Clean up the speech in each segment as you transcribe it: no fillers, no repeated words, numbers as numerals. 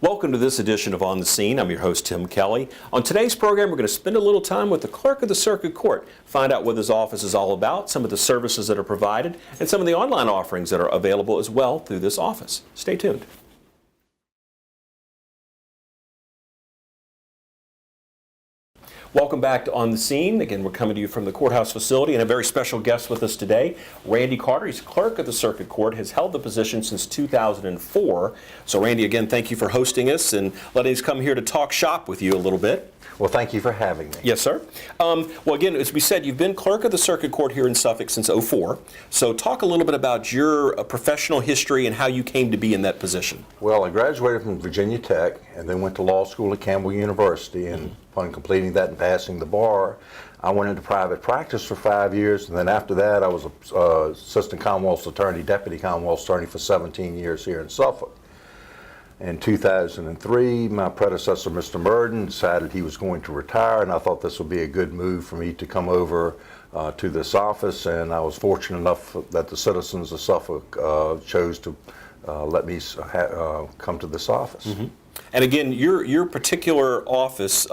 Welcome to this edition of On the Scene. I'm your host, Tim Kelly. On today's program, we're going to spend a little time with the Clerk of the Circuit Court, find out what his office is all about, some of the services that are provided, and some of the online offerings that are available as well through this office. Stay tuned. Welcome back to On the Scene. Again, we're coming to you from the courthouse facility, and a very special guest with us today, Randy Carter. He's Clerk of the Circuit Court, has held the position since 2004. So Randy, again, thank you for hosting us and letting us come here to talk shop with you a little bit. Well, thank you for having me. Yes, sir. Well, again, as we said, you've been Clerk of the Circuit Court here in Suffolk since '04. So talk a little bit about your professional history and how you came to be in that position. Well, I graduated from Virginia Tech and then went to law school at Campbell University, and upon completing that and passing the bar, I went into private practice for 5 years, and then after that I was Assistant Commonwealth's Attorney, Deputy Commonwealth's Attorney for 17 years here in Suffolk. In 2003, my predecessor, Mr. Murden, decided he was going to retire, and I thought this would be a good move for me to come over to this office, and I was fortunate enough that the citizens of Suffolk chose to let me come to this office. Mm-hmm. And again, your particular office,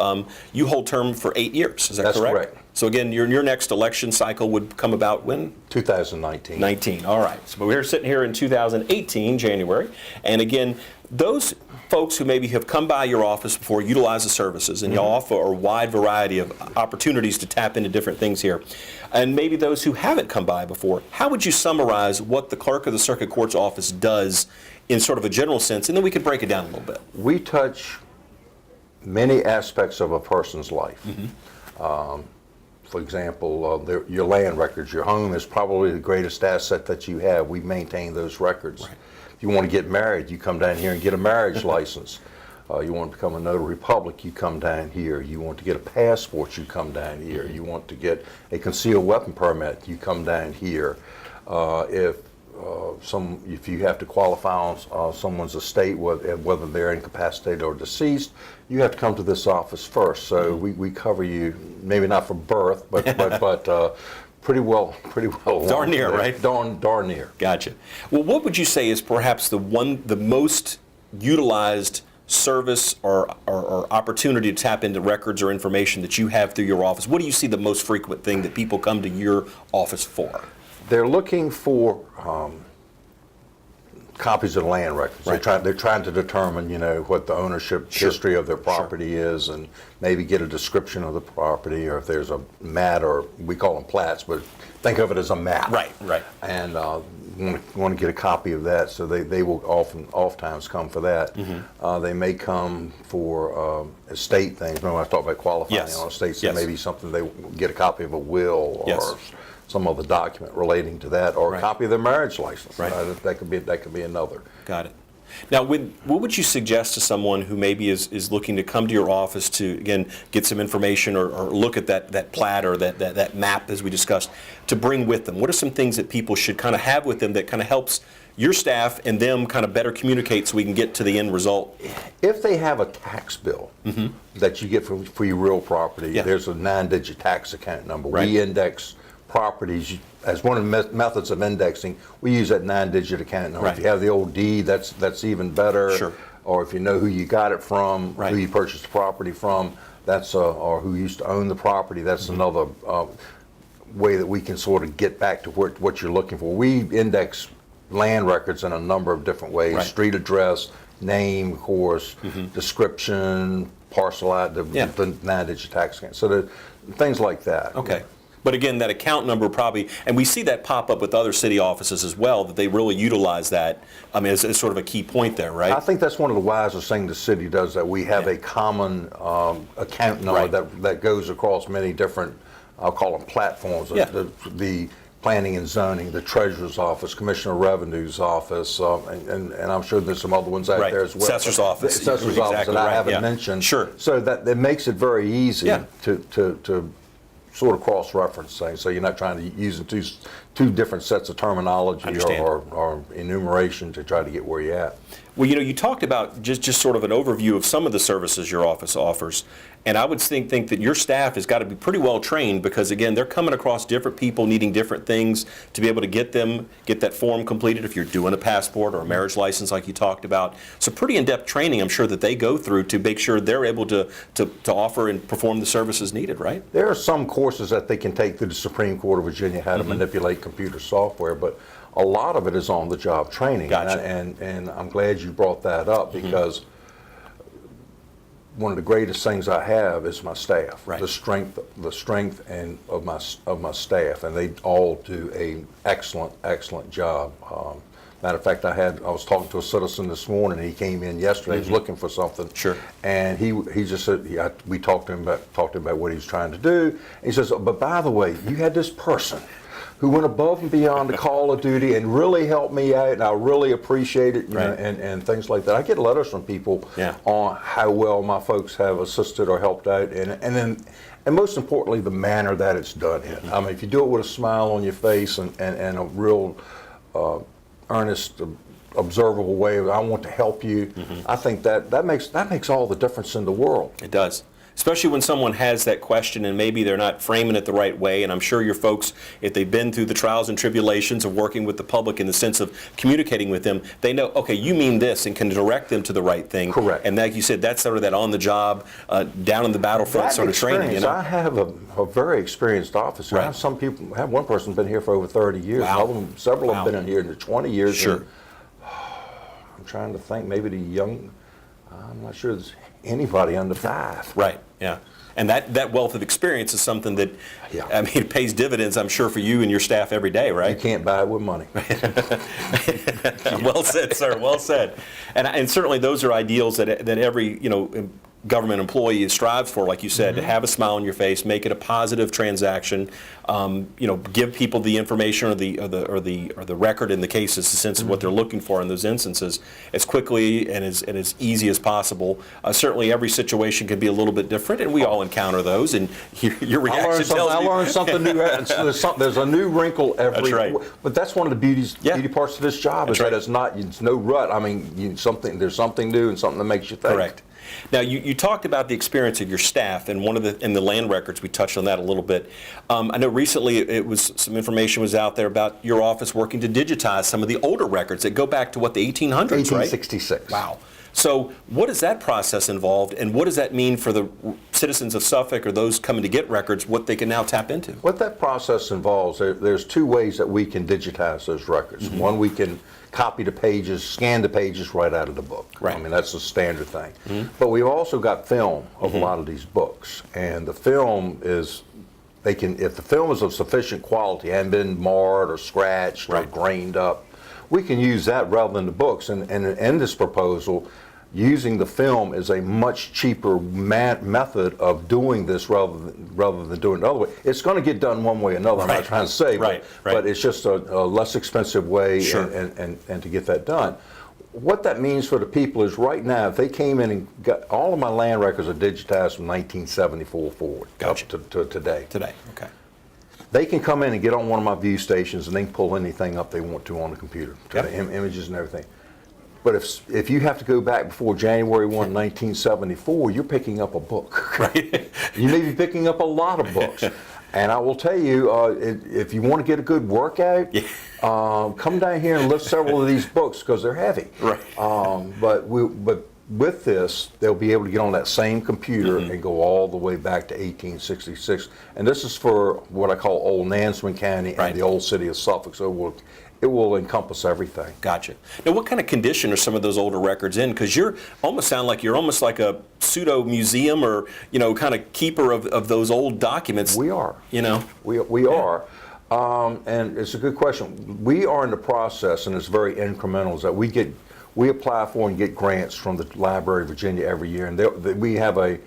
you hold term for 8 years, is that correct? That's correct. So again, your next election cycle would come about when? 2019. 19, all right. So we're sitting here in 2018, January, and again, those folks who maybe have come by your office before, utilize the services, and you offer a wide variety of opportunities to tap into different things here, and maybe those who haven't come by before, how would you summarize what the Clerk of the Circuit Court's office does in sort of a general sense, and then we could break it down a little bit? We touch many aspects of a person's life. For example, your land records. Your home is probably the greatest asset that you have. We maintain those records. Right. If you want to get married, you come down here and get a marriage license. You want to become a notary public, you come down here. You want to get a passport, you come down here. You want to get a concealed weapon permit, you come down here. If you have to qualify on someone's estate, whether they're incapacitated or deceased, you have to come to this office first. So we cover you, maybe not for birth, but pretty well. Darn near, right? Darn near. Gotcha. Well, what would you say is perhaps the most utilized service or opportunity to tap into records or information that you have through your office? What do you see the most frequent thing that people come to your office for? They're looking for copies of the land records. Right. They're trying to determine, what the ownership history of their property is, and maybe get a description of the property, or if there's a mat, or we call them plats, but think of it as a map. Right. And want to get a copy of that, so they will oftentimes come for that. They may come for estate things. Remember I talked about qualifying on estates, so maybe something they get a copy of a will or some other document relating to that, or a copy of their marriage license. Right. That could be another. Got it. Now, what would you suggest to someone who maybe is looking to come to your office to, again, get some information or look at that plat or that map, as we discussed, to bring with them? What are some things that people should kind of have with them that kind of helps your staff and them kind of better communicate so we can get to the end result? If they have a tax bill that you get for your real property, there's a 9-digit tax account number. Right. We index properties as one of the methods of indexing. We use that 9-digit account number. Right. If you have the old deed, that's even better. Sure. Or if you know who you got it from, who you purchased the property from, that's or who used to own the property. That's another way that we can sort of get back to what you're looking for. We index land records in a number of different ways: street address, name, of course, description, parcel ID, the 9-digit tax account. So the things like that. Okay. But again, that account number probably, and we see that pop up with other city offices as well, that they really utilize that. I mean, it's sort of a key point there, right? I think that's one of the wisest things the city does, that we have a common account number that goes across many different, I'll call them platforms. The Planning and Zoning, the Treasurer's Office, Commissioner of Revenue's Office, and I'm sure there's some other ones out there as well. Assessor's Office. The Assessor's Office that I haven't mentioned. Sure. So that it makes it very easy to sort of cross-reference things, so you're not trying to use two different sets of terminology or enumeration to try to get where you're at. Well, you talked about just sort of an overview of some of the services your office offers, and I would think that your staff has got to be pretty well trained because, again, they're coming across different people needing different things to be able to get that form completed if you're doing a passport or a marriage license like you talked about. So pretty in-depth training, I'm sure, that they go through to make sure they're able to offer and perform the services needed, right? There are some courses that they can take through the Supreme Court of Virginia, how to manipulate computer software, but a lot of it is on-the-job training. Gotcha. And I'm glad you brought that up because one of the greatest things I have is my staff. Right. The strength of my staff, and they all do an excellent job. Matter of fact, I was talking to a citizen this morning. He came in yesterday. He was looking for something. Sure. And he just said, we talked to him about what he was trying to do. And he says, but by the way, you had this person who went above and beyond the call of duty and really helped me out, and I really appreciate it, you know, and things like that. I get letters from people on how well my folks have assisted or helped out, and most importantly, the manner that it's done in. I mean, if you do it with a smile on your face and a real earnest, observable way of, I want to help you, I think that makes all the difference in the world. It does. Especially when someone has that question and maybe they're not framing it the right way. And I'm sure your folks, if they've been through the trials and tribulations of working with the public in the sense of communicating with them, they know, okay, you mean this, and can direct them to the right thing. Correct. And like you said, that's sort of that on-the-job, down in the battlefront sort of training. You know? I have a very experienced officer. Right. I have one person been here for over 30 years. Wow. Several have been in here in 20 years. Sure. And, I'm trying to think, maybe I'm not sure there's anybody under 5. Right, yeah. And that wealth of experience is something that, I mean, it pays dividends, I'm sure, for you and your staff every day, right? You can't buy it with money. Well said, sir, well said. And certainly those are ideals that every, government employee strives for, like you said, to have a smile on your face, make it a positive transaction, give people the information or the record in the case, is the sense of what they're looking for in those instances as quickly and as easy as possible. Certainly every situation can be a little bit different, and we all encounter those, and your reaction tells me. I learned something new. There's a new wrinkle every. That's right. But that's one of the beauty parts of this job, is that it's no rut. I mean, there's something new and something that makes you think. Correct. Now, you talked about the experience of your staff, and in the land records, we touched on that a little bit. I know recently some information was out there about your office working to digitize some of the older records that go back to, the 1800s, right? 1866. Wow. So what does that process involve, and what does that mean for the citizens of Suffolk or those coming to get records, what they can now tap into? What that process involves, there's 2 ways that we can digitize those records. One, we can copy the pages, scan the pages right out of the book. Right. I mean, that's a standard thing. But we've also got film of a lot of these books, and the film is, if the film is of sufficient quality, hadn't been marred or scratched or grained up, we can use that rather than the books. And in this proposal, using the film is a much cheaper method of doing this rather than doing it the other way. It's going to get done one way or another, I'm not trying to say, but it's just a less expensive way and to get that done. What that means for the people is, right now, if they came in and got all of my land records are digitized from 1974 forward up to today. Today, okay. They can come in and get on one of my view stations and they can pull anything up they want to on the computer, the images and everything. But if you have to go back before January 1, 1974, you're picking up a book. Right. You may be picking up a lot of books. And I will tell you, if you want to get a good workout, come down here and lift several of these books because they're heavy. Right. But with this, they'll be able to get on that same computer and go all the way back to 1866. And this is for what I call Old Nansemond County and the old city of Suffolk. So it will encompass everything. Gotcha. Now, what kind of condition are some of those older records in? Because you're almost like a pseudo museum or kind of keeper of those old documents. We are. We are. And it's a good question. We are in the process, and it's very incremental, is that we apply for and get grants from the Library of Virginia every year, and we have a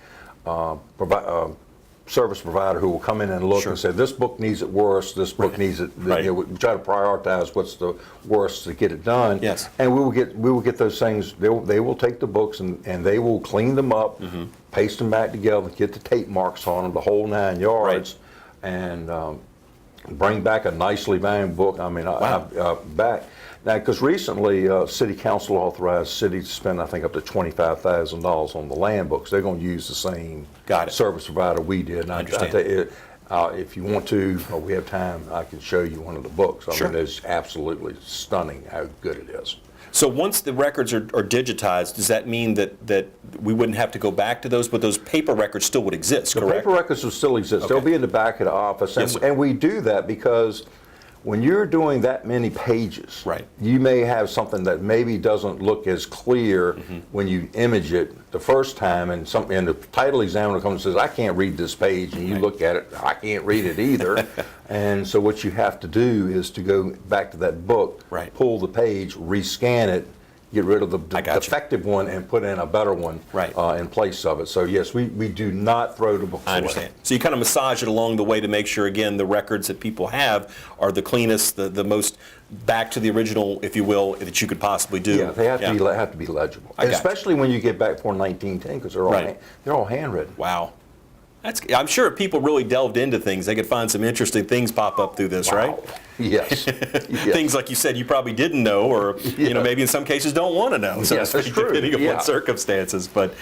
service provider who will come in and look and say, this book needs it worse, this book needs it. We try to prioritize what's the worst to get it done. Yes. And we will get those things. They will take the books and they will clean them up, paste them back together, get the tape marks on them, the whole 9 yards. and bring back a nicely bound book. I mean, Wow. back now, because recently City Council authorized cities to spend, I think, up to $25,000 on the land books. They're going to use the same Got it. service provider we did. And Understand. tell you, if you want to, or we have time, I can show you one of the books. I Sure. mean, it's absolutely stunning how good it is. So once the records are digitized, does that mean that we wouldn't have to go back to those, but those paper records still would exist, The correct? paper records will still exist. Okay. They'll be in the back of the office. And, Yes, sir. and we do that because when you're doing that many pages, Right. you may have something that maybe doesn't look as clear when you image it the first time, and the title examiner comes and says, I can't read this page, and you Right. look at it, I can't read it either. And so what you have to do is to go back to that book, Right. pull the page, rescan it, get rid of the I got you. defective one and put in a better one Right. in place of it. So yes, we do not throw the books I away. understand. So you kind of massage it along the way to make sure, again, the records that people have are the cleanest, the most back to the original, if you will, that you could possibly do. Yeah, they have to be legible, I got you. especially when you get back for 1910, because Right. they're all handwritten. Wow. I'm sure if people really delved into things, they could find some interesting things pop up through this, right? Wow. Yes. Yes. Things like you said you probably didn't know, or Yeah. maybe in some cases don't want to know. So to Yes, that's speak, true. depending Yeah. upon circumstances. But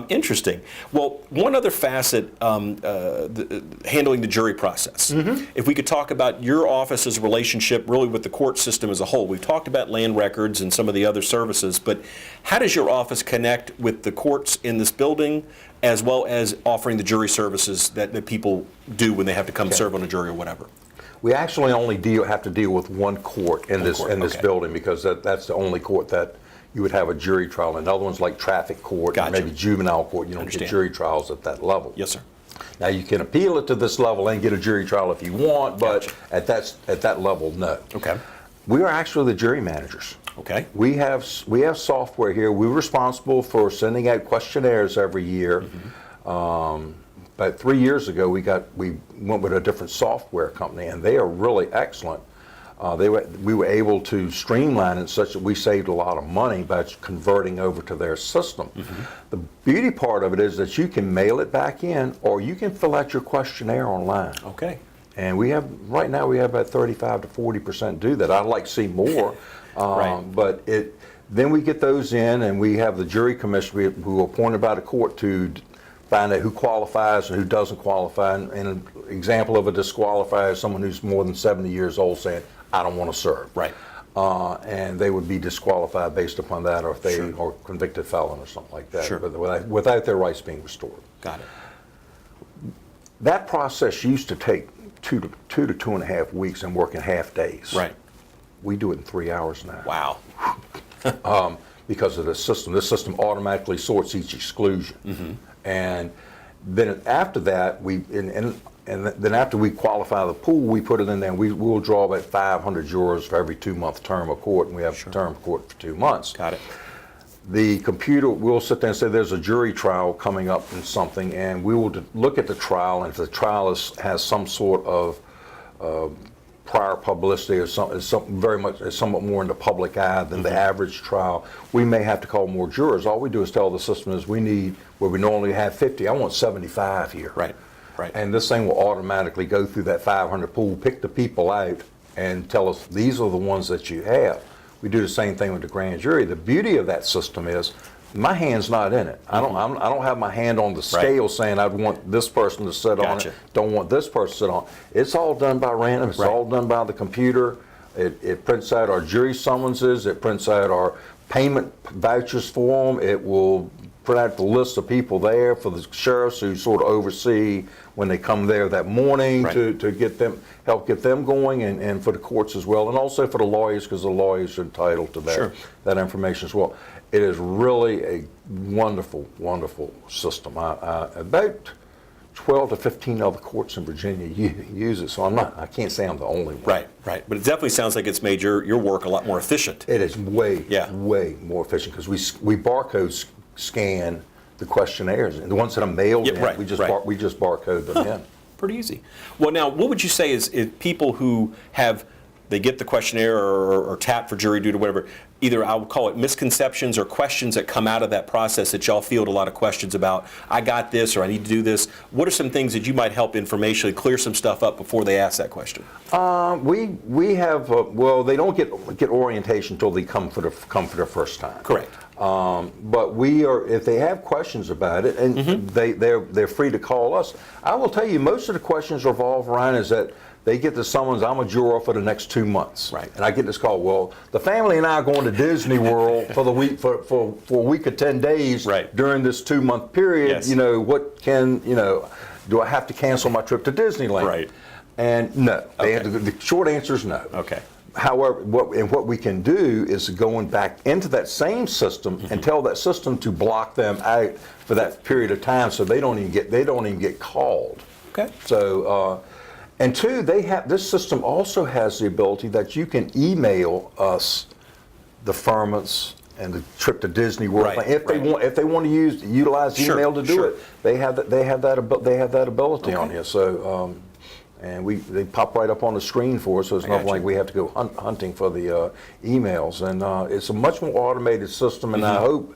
interesting. Well, one other facet, handling the jury process. Mm-hmm. If we could talk about your office's relationship really with the court system as a whole. We've talked about land records and some of the other services, but how does your office connect with the courts in this building, as well as offering the jury services that people do when they have to come serve on a jury or whatever? We actually only have to deal with one court in this okay. building, because that's the only court that you would have a jury trial. And other ones like traffic court, Gotcha. and maybe juvenile court, you don't Understand. get jury trials at that level. Yes, sir. Now you can appeal it to this level and get a jury trial if you want, but Gotcha. at that level, no. Okay. We are actually the jury managers. Okay. We have software here. We're responsible for sending out questionnaires every year. About 3 years ago, we went with a different software company, and they are really excellent. We were able to streamline it such that we saved a lot of money by converting over to their system. The beauty part of it is that you can mail it back in, or you can fill out your questionnaire online. Okay. And right now we have about 35 to 40% do that. I'd like to see more, Right. but then we get those in, and we have the jury commission who are appointed by the court to find out who qualifies and who doesn't qualify. And an example of a disqualifier is someone who's more than 70 years old saying, I don't want to serve. Right. And they would be disqualified based upon that, or if they Sure. are convicted felon or something like that, Sure. but without their rights being restored. Got it. That process used to take two to 2.5 weeks and working half days. Right. We do it in 3 hours now. Wow. Because of the system. This system automatically sorts each exclusion. And then after that, then after we qualify the pool, we put it in there, and we'll draw about 500 jurors for every 2-month term of court, and we have a term of court for 2 months. Got it. The computer will sit there and say there's a jury trial coming up in something, and we will look at the trial, and if the trial has some sort of prior publicity, or is somewhat more in the public eye than the average trial, we may have to call more jurors. All we do is tell the system is we need, where we normally have 50, I want 75 here. Right. Right. And this thing will automatically go through that 500 pool, pick the people out, and tell us these are the ones that you have. We do the same thing with the grand jury. The beauty of that system is my hand's not in it. I don't have my hand on the scale saying I'd want this person to sit on Gotcha. it, don't want this person to sit on it. It's all done by random. It's Right. all done by the computer. It prints out our jury summonses. It prints out our payment vouchers for them. It will print out the list of people there for the sheriffs who sort of oversee when they come there that morning Right. to help get them going, and for the courts as well, and also for the lawyers, because the lawyers are entitled to Sure. that information as well. It is really a wonderful, wonderful system. About 12 to 15 other courts in Virginia use it, so I can't say I'm the only one. Right. Right. But it definitely sounds like it's made your work a lot more efficient. It is way Yeah. more efficient, because we barcode scan the questionnaires, and the ones that are mailed Yeah, in, right, we just right. we just barcode them in. Pretty easy. Well, now, what would you say is people who they get the questionnaire or tap for jury duty or whatever, either I would call it misconceptions or questions that come out of that process that y'all field a lot of questions about? I got this, or I need to do this. What are some things that you might help informationally clear some stuff up before they ask that question? We have well, they don't get orientation until they come for their first time. Correct. But we are, if they have questions about it, and they're free to call us. I will tell you, most of the questions revolve around is that they get the summons, I'm a juror for the next 2 months. Right. And I get this call, well, the family and I are going to Disney World for the week for a week of 10 days Right. during this 2-month period. Yes. What can, do I have to cancel my trip to Disneyland? Right. And no. Okay. The short answer is no. Okay. However, what we can do is going back into that same system and tell that system to block them out for that period of time, so they don't even get called. Okay. So, and two, this system also has the ability that you can email us the deferments and the trip to Disney World. Right, If they want to utilize Sure, email to do sure. it, they have that ability on here. So. And they pop right up on the screen for us, so it's not like we have to go hunting for the emails. And it's a much more automated system, and I hope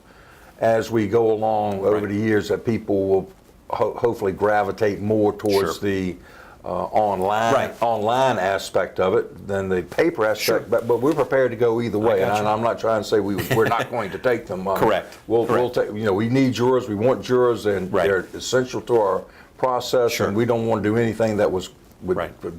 as we go along over the years that people will hopefully gravitate more towards the online aspect of it than the paper aspect. But we're prepared to go either way, and I'm not trying to say we're not going to take them. Correct. We'll take. We need jurors. We want jurors, and they're essential to our process. And we don't want to do anything that would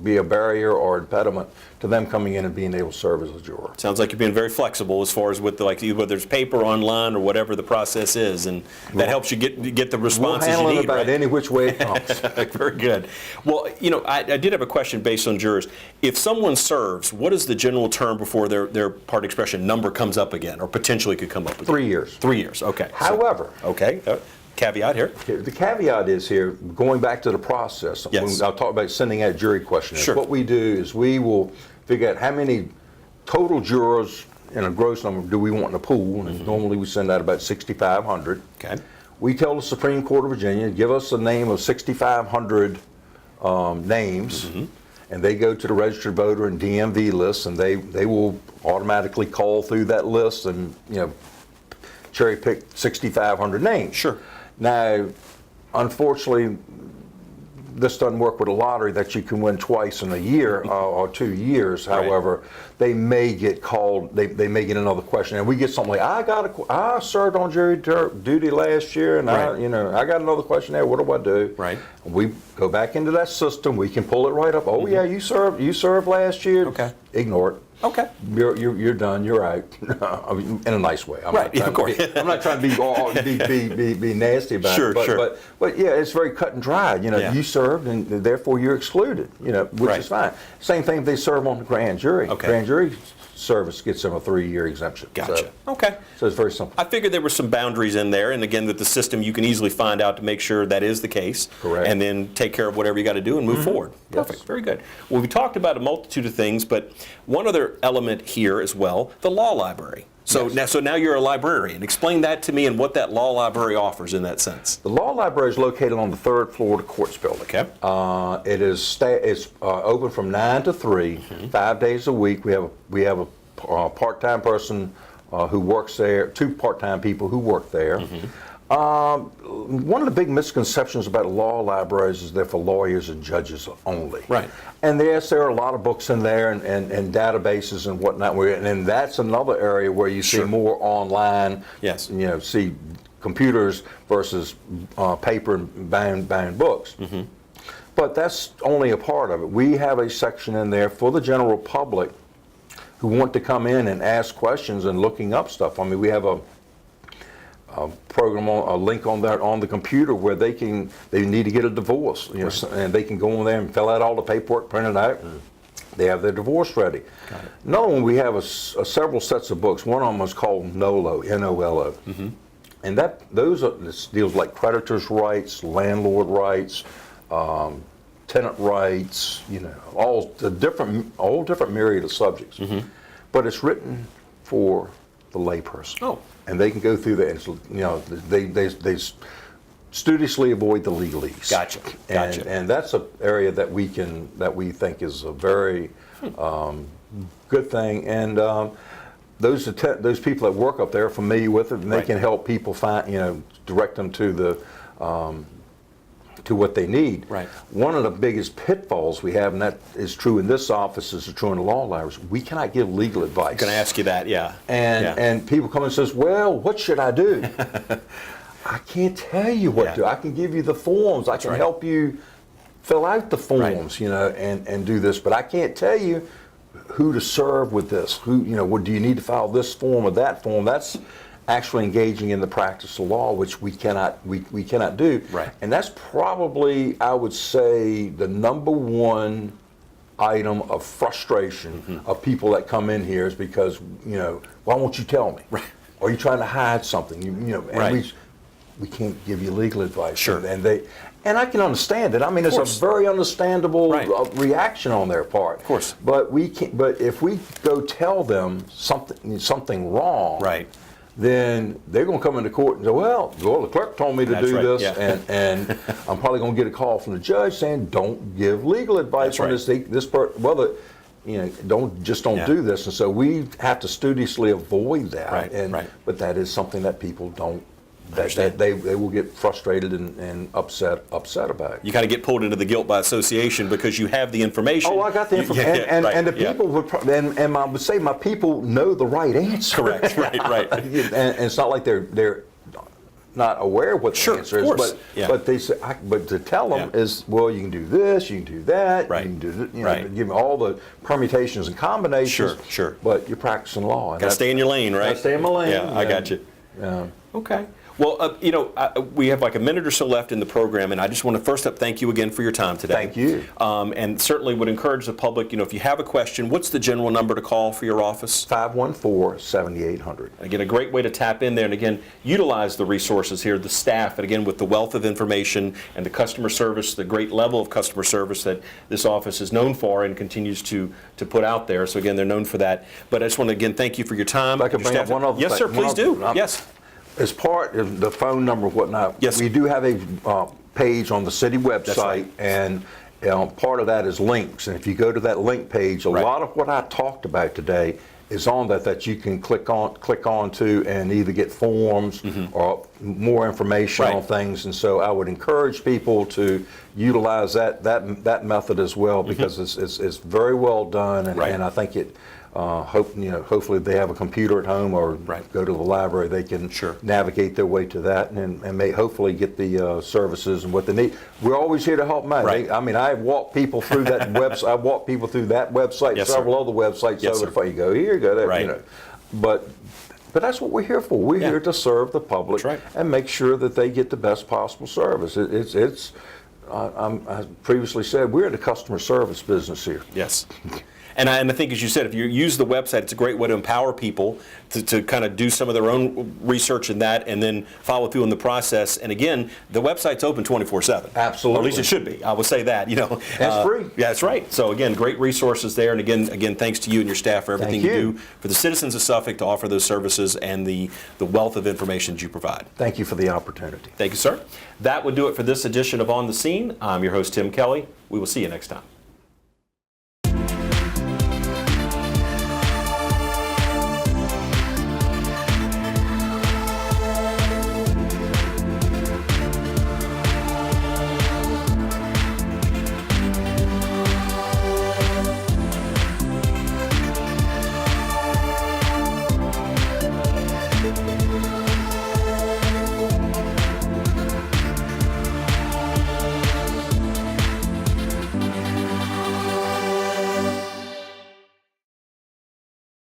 be a barrier or impediment to them coming in and being able to serve as a juror. Sounds like you're being very flexible as far as with whether it's paper, online, or whatever the process is, and that helps you get the responses you need. We'll handle it about any which way it comes. Very good. Well, I did have a question based on jurors. If someone serves, what is the general term before their part expression number comes up again, or potentially could come up again? 3 years. 3 years. Okay. However. Okay. Caveat here. The caveat is here, going back to the process. Yes. I'll talk about sending out jury questionnaires. Sure. What we do is we will figure out how many total jurors in a gross number do we want in the pool, and normally we send out about 6,500. Okay. We tell the Supreme Court of Virginia, give us a name of 6,500 names, and they go to the registered voter and DMV list, and they will automatically call through that list and cherry pick 6,500 names. Sure. Now, unfortunately, this doesn't work with a lottery that you can win twice in a year or 2 years. However, they may get called. They may get another question, and we get something like, I served on jury duty last year, and I got another question there. What do I do? Right. We go back into that system. We can pull it right up. Oh yeah, you served last year. Okay. Ignore it. Okay. You're done. You're out. I mean, in a nice way. I'm Right. Of course. I'm not trying to be nasty about it. Sure. But yeah, it's very cut and dry. You served, and therefore you're excluded. Which is fine. Same thing if they serve on the grand jury. Okay. Grand jury service gets them a 3-year exemption. Gotcha. Okay. So it's very simple. I figured there were some boundaries in there, and again, with the system, you can easily find out to make sure that is the case. Correct. And then take care of whatever you got to do and move forward. Perfect. Yes. Very good. Well, we talked about a multitude of things, but one other element here as well, the law library. So now you're a librarian. Explain that to me and what that law library offers in that sense. The law library is located on the 3rd floor of the courts building. Okay. It's open from 9 to 3, 5 days a week. We have a part-time person who works there, 2 part-time people who work there. One of the big misconceptions about law libraries is they're for lawyers and judges only. Right. And yes, there are a lot of books in there and databases and whatnot. And that's another area where you see more online. Yes. See computers versus paper and bound books. But that's only a part of it. We have a section in there for the general public who want to come in and ask questions and looking up stuff. I mean, we have a program, a link on the computer where they need to get a divorce, and they can go on there and fill out all the paperwork, print it out. They have their divorce ready. Got it. Another one, we have several sets of books. One of them is called NOLO, N-O-L-O. And this deals like creditors' rights, landlord rights, tenant rights, all different myriad of subjects. But it's written for the layperson. Oh. And they can go through that. They studiously avoid the legalese. Gotcha. And that's an area that we think is a very good thing. And those people that work up there are familiar with it, and they Right. can help people find, direct them to the to what they need. Right. One of the biggest pitfalls we have, and that is true in this office, is true in the law libraries, we cannot give legal advice. I'm going to ask you that, yeah. And people come and says, well, what should I do? I can't tell you what to do. I can give you the forms. I can right. help you fill out the forms, and do this, but I can't tell you who to serve with this. What do you need to file this form or that form? That's actually engaging in the practice of law, which we cannot do. Right. And that's probably, I would say, the number one item of frustration of people that come in here is because, why won't you tell me? Right. Are you trying to hide something? And Right. we can't give you legal advice. Sure. And I can understand it. I mean, it's a very understandable Right. reaction on their part. Of course. But if we go tell them something wrong, Right. then they're going to come into court and say, well, the clerk told me to That's do right, this, yeah. and I'm probably going to get a call from the judge saying, don't give legal advice That's on right. this. Don't Yeah. do this. And so we have to studiously avoid that. Right. But that is something that people don't. Understand. They will get frustrated and upset about. You kind of get pulled into the guilt by association because you have the information. Oh, I got the information, and right, the people would, and I would say my people know the right answer. Correct. Right. and it's not like they're not aware of what the Sure, answer of is, course. but they say, but to tell them is, well, you can do this, you can do that, Right. you can do, Right. give them all the permutations and combinations. Sure. But you're practicing law. Got to stay in your lane, right? Gotta stay in my lane. Yeah, I got you. Okay. Well, we have like a minute or so left in the program, and I just want to first up thank you again for your time today. Thank you. And certainly would encourage the public, if you have a question, what's the general number to call for your office? 514-7800. Again, a great way to tap in there, and again, utilize the resources here, the staff, and again, with the wealth of information and the customer service, the great level of customer service that this office is known for and continues to put out there. So again, they're known for that. But I just want to again thank you for your time. If I could your bring up staff. one other Yes, thing. sir, please do. Yes. As part of the phone number and whatnot, Yes. we do have a page on the city website, right. and part of that is links. And if you go to that link page, a Right. lot of what I talked about today is on that you can click on to and either get forms or more information Right. on things. And so I would encourage people to utilize that method as well, because it's very well done, and, Right. and I think it. Hopefully they have a computer at home or Right. go to the library. They can Sure. navigate their way to that and may hopefully get the services and what they need. We're always here to help them out. Right. I've walked people through that website. I've walked people through that website, Yes, several sir. other websites. Yes, over sir. the phone. You go here, go there. Right. But that's what we're here for. We're Yeah. here to serve the public That's right. and make sure that they get the best possible service. I previously said we're in the customer service business here. Yes. And I think, as you said, if you use the website, it's a great way to empower people to kind of do some of their own research in that and then follow through in the process. And again, the website's open 24/7. Absolutely. Or at least it should be. I will say that. It's free. Yeah, that's right. So again, great resources there. And again, thanks to you and your staff for everything Thank you you. do for the citizens of Suffolk to offer those services and the wealth of information that you provide. Thank you for the opportunity. Thank you, sir. That would do it for this edition of On the Scene. I'm your host, Tim Kelly. We will see you next time.